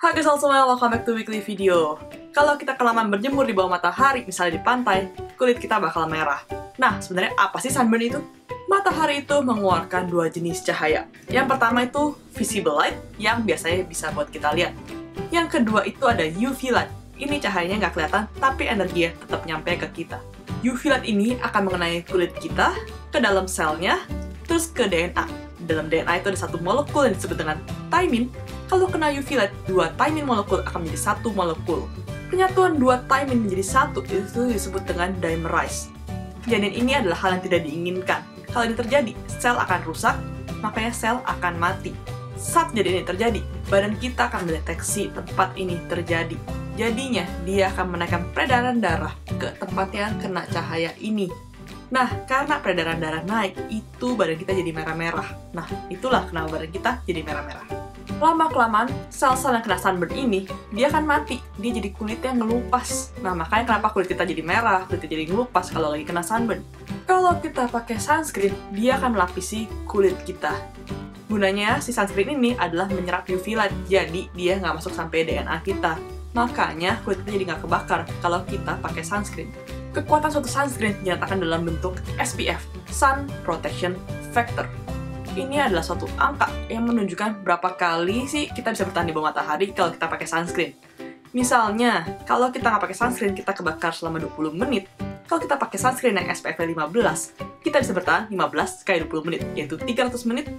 Hai guys, semua, welcome back to weekly video. Kalau kita kelamaan berjemur di bawah matahari, misalnya di pantai, kulit kita bakal merah. Nah, sebenarnya apa sih sunburn itu? Matahari itu mengeluarkan dua jenis cahaya. Yang pertama itu visible light, yang biasanya bisa buat kita lihat. Yang kedua itu ada UV light. Ini cahayanya nggak kelihatan, tapi energinya tetap nyampe ke kita. UV light ini akan mengenai kulit kita, ke dalam selnya, terus ke DNA. Dalam DNA itu ada satu molekul yang disebut dengan thymine. Kalau kena UV light, dua thymine molekul akan menjadi satu molekul. Penyatuan dua thymine menjadi satu itu disebut dengan dimerize. Kejadian ini adalah hal yang tidak diinginkan. Kalau ini terjadi, sel akan rusak, makanya sel akan mati. Saat kejadian ini terjadi, badan kita akan mendeteksi tempat ini terjadi. Jadinya, dia akan menaikkan peredaran darah ke tempat yang kena cahaya ini. Nah, karena peredaran darah naik, itu badan kita jadi merah-merah. Nah, itulah kenapa badan kita jadi merah-merah. Lama-kelamaan, sel-sel yang kena sunburn ini, dia akan mati. Dia jadi kulitnya ngelupas. Nah, makanya kenapa kulit kita jadi merah, kulitnya jadi ngelupas kalau lagi kena sunburn. Kalau kita pakai sunscreen, dia akan melapisi kulit kita. Gunanya, si sunscreen ini adalah menyerap UV light, jadi dia nggak masuk sampai DNA kita. Makanya, kulit kita jadi nggak kebakar kalau kita pakai sunscreen. Kekuatan suatu sunscreen dinyatakan dalam bentuk SPF, Sun Protection Factor. Ini adalah suatu angka yang menunjukkan berapa kali sih kita bisa bertahan di bawah matahari kalau kita pakai sunscreen. Misalnya, kalau kita nggak pakai sunscreen, kita kebakar selama 20 menit. Kalau kita pakai sunscreen yang SPF 15, kita bisa bertahan 15 kali 20 menit, yaitu 300 menit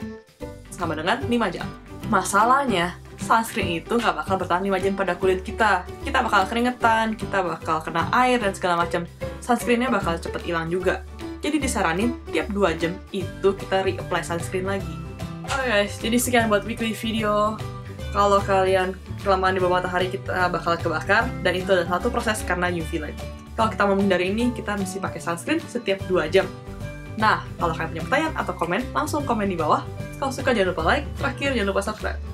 sama dengan 5 jam. Masalahnya, sunscreen itu nggak bakal bertahan 5 jam pada kulit kita. Kita bakal keringetan, kita bakal kena air, dan segala macam. Sunscreen-nya bakal cepet hilang juga. Jadi disaranin, tiap 2 jam itu kita reapply sunscreen lagi. Oke guys, jadi sekian buat weekly video. Kalau kalian kelamaan di bawah matahari, kita bakal kebakar, dan itu adalah satu proses karena UV light. Kalau kita mau menghindari ini, kita mesti pakai sunscreen setiap 2 jam. Nah, kalau kalian punya pertanyaan atau komen, langsung komen di bawah. Kalau suka jangan lupa like, terakhir jangan lupa subscribe.